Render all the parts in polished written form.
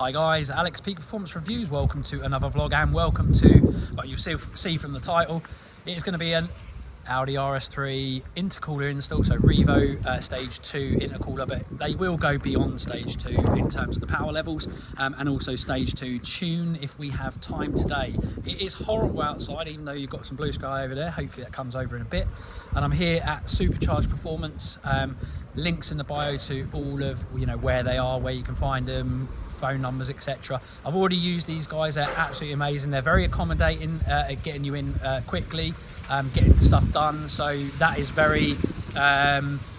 Hi guys, Alex Peak Performance Reviews. Welcome to another vlog and welcome to what you see from the title. It is going to be an Audi RS3 intercooler install, so Revo Stage 2 intercooler, but they will go beyond Stage 2 in terms of the power levels and also Stage 2 tune if we have time today. It is horrible outside, even though you've got some blue sky over there. Hopefully that comes over in a bit. And I'm here at Supercharged Performance. Links in the bio to all of where they are, where you can find them, phone numbers, etc. I've already used these guys. They're absolutely amazing. They're very accommodating at getting you in quickly, getting stuff done, so that is very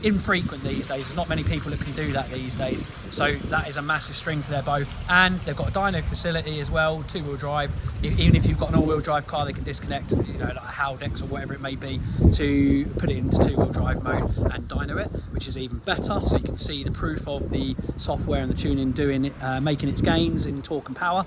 infrequent these days. There's not many people that can do that these days, so that is a massive string to their bow. And they've got a dyno facility as well, two-wheel drive. Even if you've got an all-wheel drive car, they can disconnect, like a Haldex or whatever it may be, to put it into two-wheel drive mode and dyno it, which is even better. So you can see the proof of the software and the tuning doing it, making its gains in torque and power.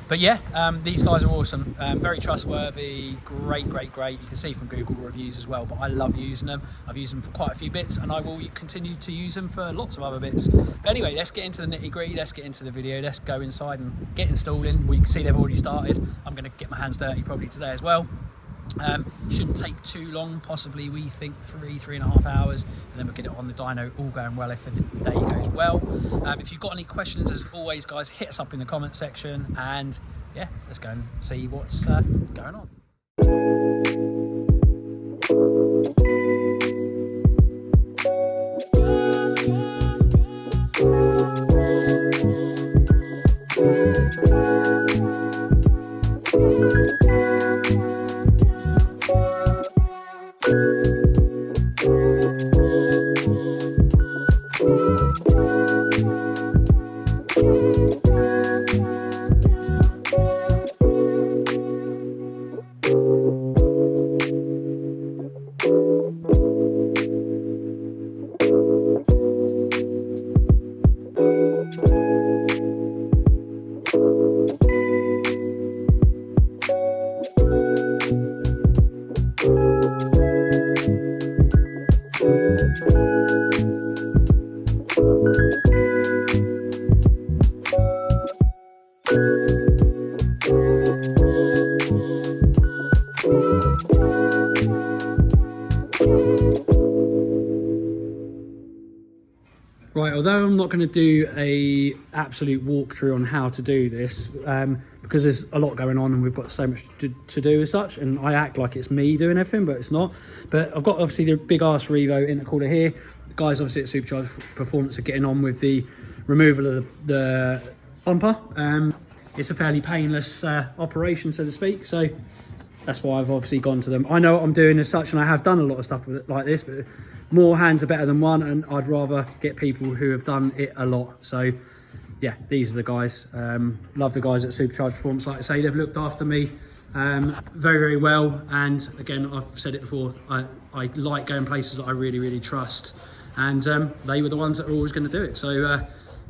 But yeah, these guys are awesome, very trustworthy, great. You can see from Google reviews as well, but I love using them. I've used them for quite a few bits and I will continue to use them for lots of other bits. But anyway, let's get into the nitty gritty, let's get into the video, let's go inside and get installing. We can see they've already started. I'm going to get my hands dirty probably today as well. Shouldn't take too long, possibly we think 3.5 hours, and then we'll get it on the dyno, all going well if the day goes well. If you've got any questions, as always guys, hit us up in the comment section, and yeah, let's go and see what's going on. Right, although I'm not going to do a absolute walkthrough on how to do this, because there's a lot going on and we've got so much to do as such, and I act like it's me doing everything, but it's not. But I've got obviously the big ass Revo intercooler here. The guys obviously at Supercharged Performance are getting on with the removal of the bumper. It's a fairly painless operation, so to speak, so that's why I've obviously gone to them. I know what I'm doing as such, and I have done a lot of stuff with it like this, but more hands are better than one, and I'd rather get people who have done it a lot. So yeah, these are the guys. Love the guys at Supercharged Performance. Like I say, they've looked after me very well, and again, I've said it before, I like going places that I really trust, and they were the ones that were always going to do it. So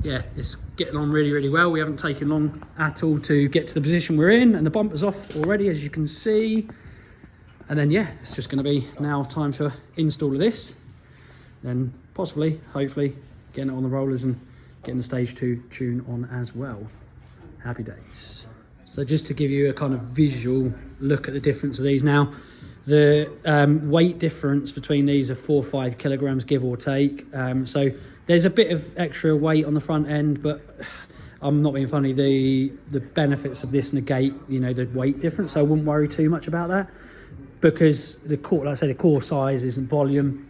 yeah, it's getting on really well. We haven't taken long at all to get to the position we're in, and the bumper's off already, as you can see. And then yeah, it's just going to be now time for install of this, then possibly, hopefully, getting it on the rollers and getting the Stage 2 tune on as well. Happy days. So just to give you a kind of visual look at the difference of these now, the weight difference between these are 4 or 5 kilograms, give or take. So there's a bit of extra weight on the front end, but I'm not being funny, the benefits of this negate, the weight difference, so I wouldn't worry too much about that, because the core, like I said, the core size isn't volume.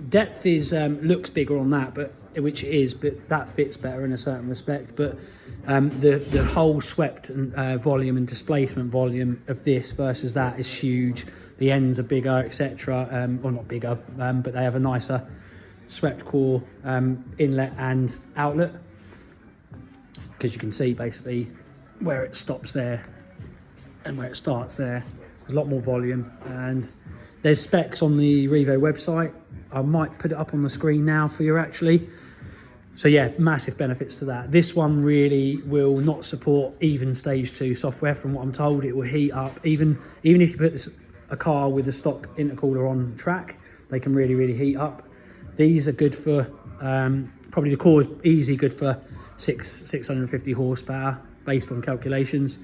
Depth is looks bigger on that, but which it is, but that fits better in a certain respect. But the whole swept volume and displacement volume of this versus that is huge. The ends are bigger, etc. Or not bigger, but they have a nicer swept core inlet and outlet, because you can see basically where it stops there and where it starts there. There's a lot more volume, and there's specs on the Revo website. I might put it up on the screen now for you actually. So yeah, massive benefits to that. This one really will not support even Stage 2 software, from what I'm told. It will heat up, even if you put a car with a stock intercooler on track, they can really heat up. These are good for, probably the core is easy good for 650 horsepower based on calculations.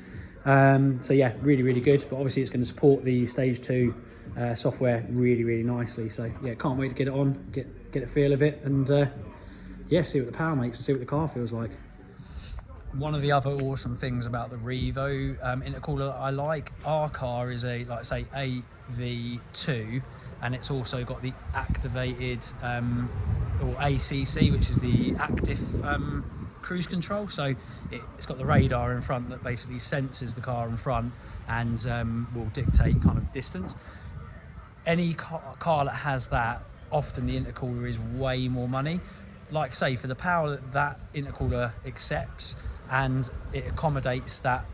So yeah, really good. But obviously it's going to support the Stage 2 software really nicely. So yeah, can't wait to get it on, get a feel of it, and yeah, see what the power makes and see what the car feels like. One of the other awesome things about the Revo intercooler that I like, our car is a, like say, AV2, and it's also got the activated or ACC, which is the active cruise control. So it's got the radar in front that basically senses the car in front and will dictate kind of distance. Any car that has that, often the intercooler is way more money. Like say, for the power that intercooler accepts, and it accommodates that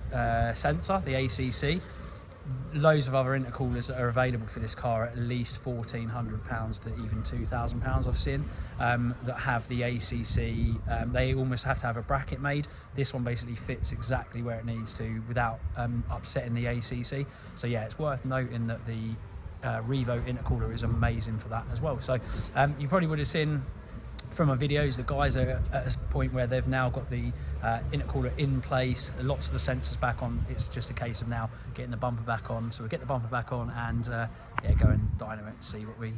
sensor, the ACC. Loads of other intercoolers that are available for this car at least £1,400 to even £2,000 I've seen that have the ACC. They almost have to have a bracket made. This one basically fits exactly where it needs to without upsetting the ACC. So yeah, it's worth noting that the Revo intercooler is amazing for that as well. So you probably would have seen from my videos, the guys are at a point where they've now got the intercooler in place, lots of the sensors back on. It's just a case of now getting the bumper back on. So we'll get the bumper back on and yeah, go and dyno it and see what we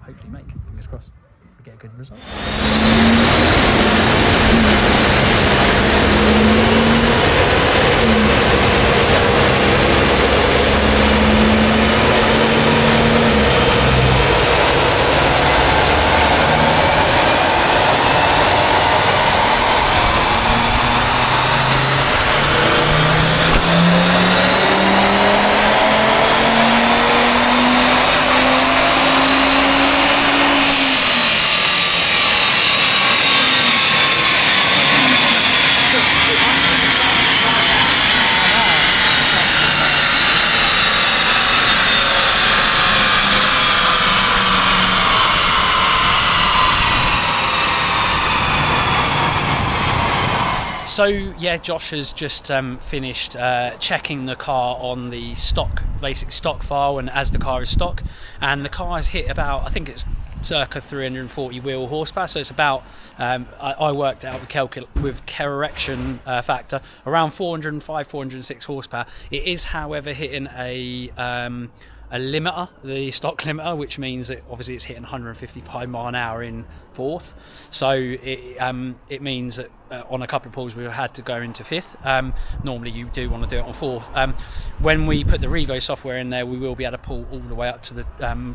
hopefully make. Fingers crossed we get a good result. So yeah, Josh has just finished checking the car on the basic stock file, and as the car is stock, and the car has hit about, I think it's circa 340 wheel horsepower. So it's about, I worked out with correction factor, around 405, 406 horsepower. It is, however, hitting a limiter, the stock limiter, which means that obviously it's hitting 155 mile an hour in fourth. So it means that on a couple of pulls we had to go into fifth. Normally you do want to do it on fourth. When we put the Revo software in there, we will be able to pull all the way up to the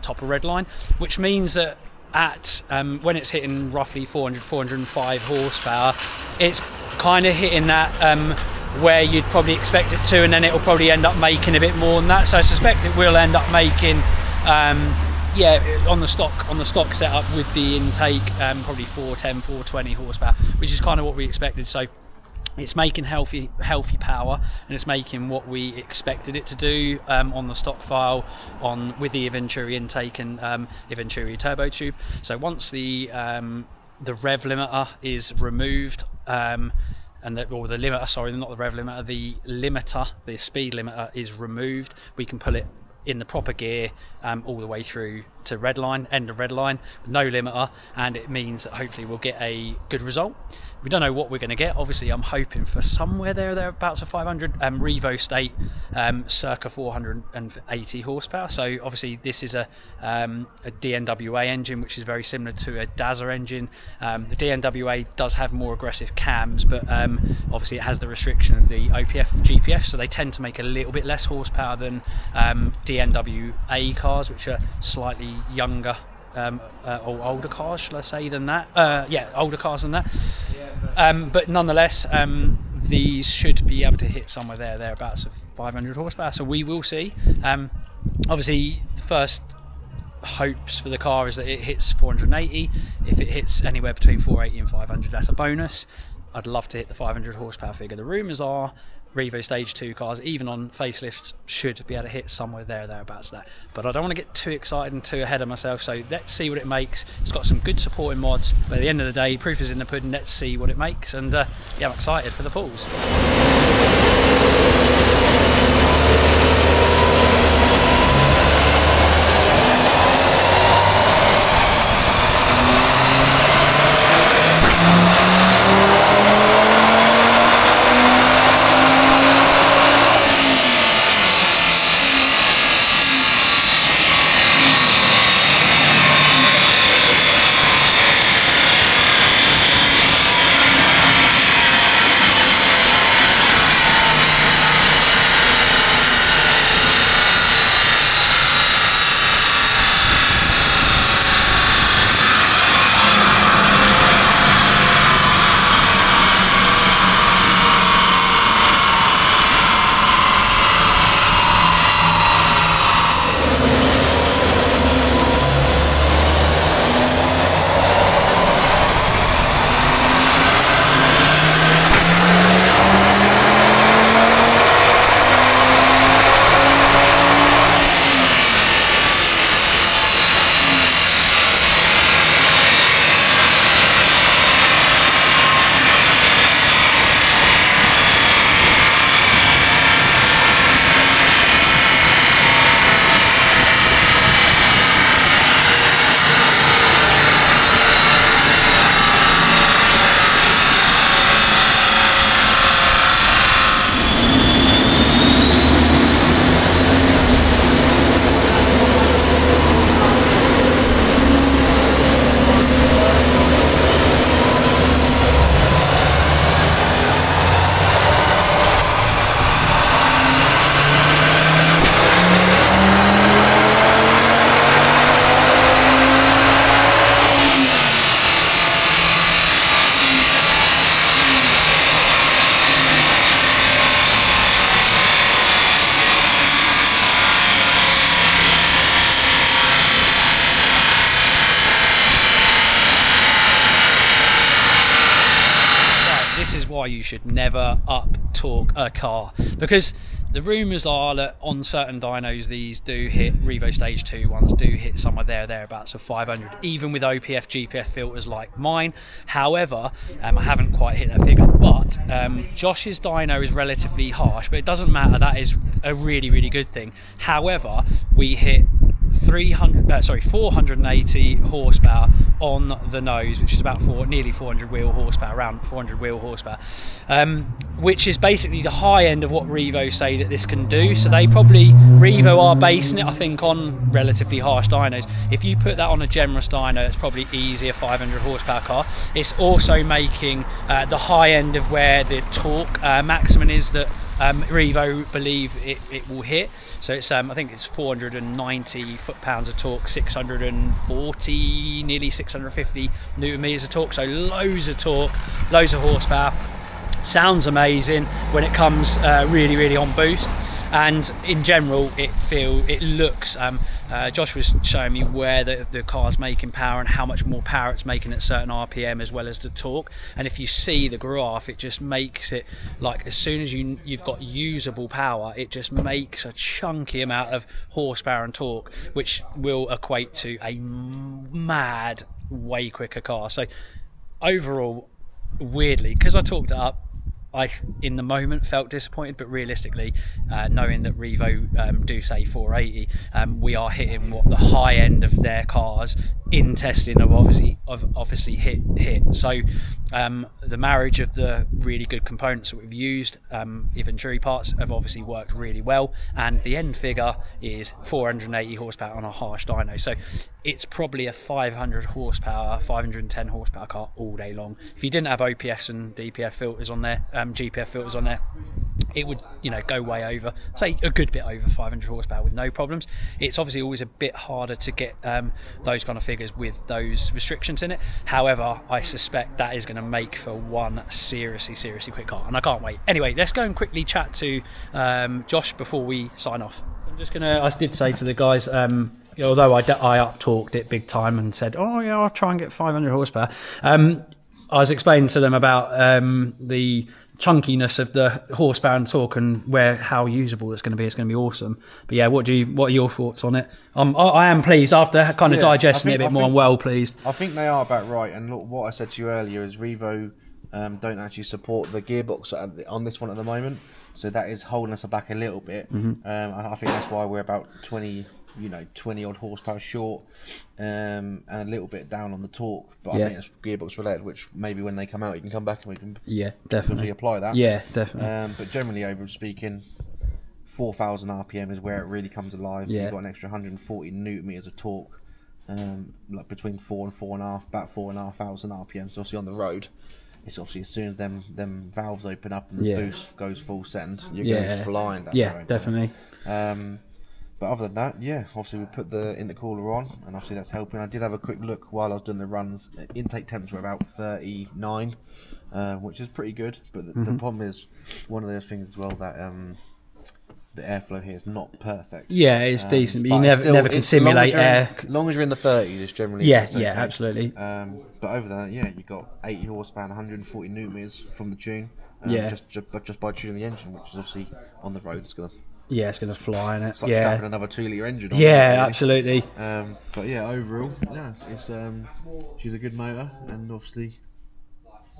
top of red line, which means that at when it's hitting roughly 400, 405 horsepower, it's kind of hitting that where you'd probably expect it to, and then it'll probably end up making a bit more than that. So I suspect it will end up making yeah, on the stock setup with the intake, probably 410, 420 horsepower, which is kind of what we expected. So it's making healthy power, and it's making what we expected it to do on the stock file with the Venturi intake and Venturi turbo tube. So once the rev limiter is removed, the speed limiter is removed, we can pull it in the proper gear all the way through to red line, end of red line, with no limiter, and it means that hopefully we'll get a good result. We don't know what we're going to get. Obviously I'm hoping for somewhere thereabouts of 500. Revo State circa 480 horsepower. So obviously this is a DNWA engine, which is very similar to a Daza engine. The DNWA does have more aggressive cams, but obviously it has the restriction of the OPF GPF, so they tend to make a little bit less horsepower than DNWA cars, which are slightly younger or older cars, shall I say, than that. Yeah, older cars than that. But nonetheless, these should be able to hit somewhere thereabouts of 500 horsepower. So we will see. Obviously, the first hopes for the car is that it hits 480. If it hits anywhere between 480 and 500, that's a bonus. I'd love to hit the 500 horsepower figure. The rumours are Revo Stage 2 cars, even on facelifts, should be able to hit somewhere thereabouts that. But I don't want to get too excited and too ahead of myself, so let's see what it makes. It's got some good supporting mods, but at the end of the day, proof is in the pudding. Let's see what it makes, and yeah, I'm excited for the pulls. why you should never up torque a car, because the rumours are that on certain dynos these do hit, Revo Stage 2 ones do hit somewhere thereabouts of 500, even with OPF GPF filters like mine. However, I haven't quite hit that figure, but Josh's dyno is relatively harsh, but it doesn't matter, that is a really good thing. However, we hit 480 horsepower on the nose, which is about nearly 400 wheel horsepower, around 400 wheel horsepower, which is basically the high end of what Revo say that this can do. So Revo are basing it, I think, on relatively harsh dynos. If you put that on a generous dyno, it's probably easy a 500 horsepower car. It's also making the high end of where the torque maximum is that Revo believe it will hit. So it's I think it's 490 foot-pounds of torque, 640, nearly 650 newton meters of torque. So loads of torque, loads of horsepower. Sounds amazing when it comes really on boost. And in general, it looks. Josh was showing me where the car's making power and how much more power it's making at certain RPM, as well as the torque. And if you see the graph, it just makes it like, as soon as you've got usable power, it just makes a chunky amount of horsepower and torque, which will equate to a mad, way quicker car. So overall, weirdly, because I talked it up, I, in the moment, felt disappointed, but realistically, knowing that Revo do say 480, we are hitting what the high end of their cars in testing have obviously hit. So the marriage of the really good components that we've used, Venturi parts, have obviously worked really well, and the end figure is 480 horsepower on a harsh dyno. So it's probably a 500 horsepower, 510 horsepower car all day long. If you didn't have OPS and DPF filters on there, GPF filters on there, it would, go way over, say a good bit over 500 horsepower with no problems. It's obviously always a bit harder to get those kind of figures with those restrictions in it. However, I suspect that is going to make for one seriously quick car, and I can't wait. Anyway, let's go and quickly chat to Josh before we sign off. I did say to the guys, although I up-talked it big time and said, oh yeah, I'll try and get 500 horsepower. I was explaining to them about the chunkiness of the horsepower and torque and how usable it's going to be. It's going to be awesome. But yeah, what are your thoughts on it? I am pleased after kind of digesting it a bit more. I'm well pleased. I think they are about right. And look, what I said to you earlier is Revo don't actually support the gearbox on this one at the moment, so that is holding us back a little bit. I think that's why we're about 20 odd horsepower short, and a little bit down on the torque, but I think it's gearbox related, which maybe when they come out you can come back and we can definitely apply that. But generally, over speaking, 4,000 RPM is where it really comes alive. You've got an extra 140 newton meters of torque, like between 4 and 4.5, about 4,500 RPM. So obviously on the road, it's obviously as soon as them valves open up and the boost goes full send, you're going flying down the road. Definitely. But other than that, obviously we put the intercooler on, and obviously that's helping. I did have a quick look while I was doing the runs. Intake temps were about 39, which is pretty good. But the problem is, one of those things as well, that the airflow here is not perfect. Yeah, it's decent, but you never can simulate air. As long as you're in the 30s, it's generally okay. Absolutely. But over that, you've got 80 horsepower and 140 newton meters from the tune. Just by tuning the engine, which is obviously on the road, it's going to... Yeah, it's going to fly in it. It's like strapping another 2-litre engine on. Yeah, really. Absolutely. But overall, it's she's a good motor, and obviously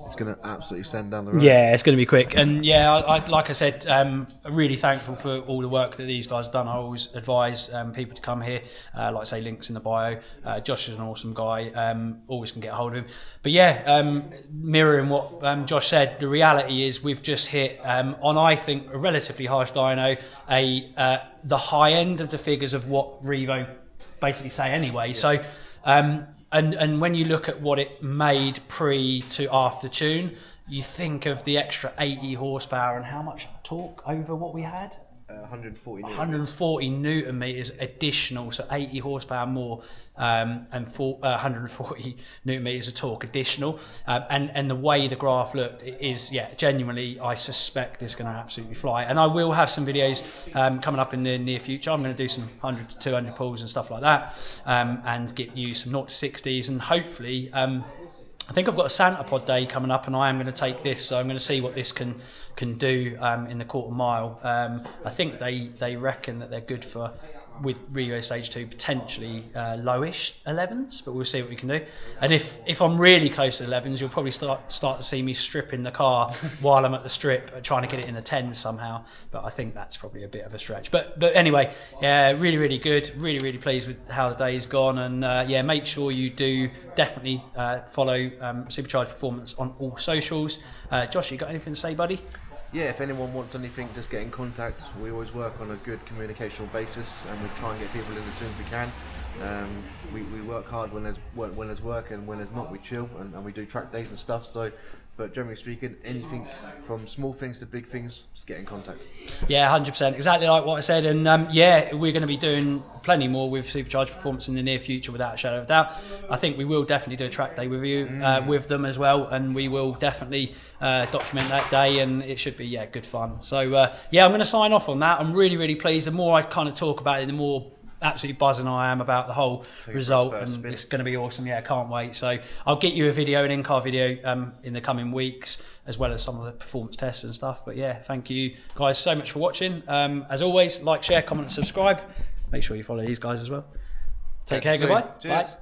it's going to absolutely send down the road. Yeah, it's going to be quick. And I like I said, I'm really thankful for all the work that these guys have done. I always advise people to come here. Like I say, links in the bio. Josh is an awesome guy. Always can get a hold of him. But mirroring what Josh said, the reality is we've just hit, on I think a relatively harsh dyno, the high end of the figures of what Revo basically say anyway. So And when you look at what it made pre to after tune, you think of the extra 80 horsepower and how much torque over what we had? 140 newton meters additional, so 80 horsepower more, and 140 newton meters of torque additional. And the way the graph looked is, genuinely, I suspect it's going to absolutely fly. And I will have some videos coming up in the near future. I'm going to do some 100 to 200 pulls and stuff like that, and get you some 0 to 60s, and hopefully I think I've got a Santa Pod day coming up, and I am going to take this, so I'm going to see what this can do in the quarter mile. I think they reckon that they're good for, with Revo Stage 2, potentially lowish 11s, but we'll see what we can do. And if I'm really close to 11s, you'll probably start to see me stripping the car while I'm at the strip, trying to get it in the 10s somehow. But I think that's probably a bit of a stretch. But anyway, really, really good. Really, really pleased with how the day's gone. And yeah, make sure you do definitely follow Supercharged Performance on all socials. Josh, you got anything to say, buddy? Yeah, if anyone wants anything, just get in contact. We always work on a good communicational basis, and we try and get people in as soon as we can. We work hard when there's work, and when there's not, we chill, and we do track days and stuff. So, but generally speaking, anything from small things to big things, just get in contact. Yeah, 100%, exactly like what I said. And yeah, we're going to be doing plenty more with Supercharged Performance in the near future, without a shadow of a doubt. I think we will definitely do a track day review with them as well, and we will definitely document that day, and it should be good fun. So yeah, I'm going to sign off on that. I'm really, really pleased. The more I kind of talk about it, the more absolutely buzzing I am about the whole result, and it's going to be awesome. Yeah, can't wait. So I'll get you a video, an in-car video in the coming weeks, as well as some of the performance tests and stuff. But yeah, thank you guys so much for watching. As always, like, share, comment and subscribe. Make sure you follow these guys as well. Take care, goodbye. Cheers. Bye.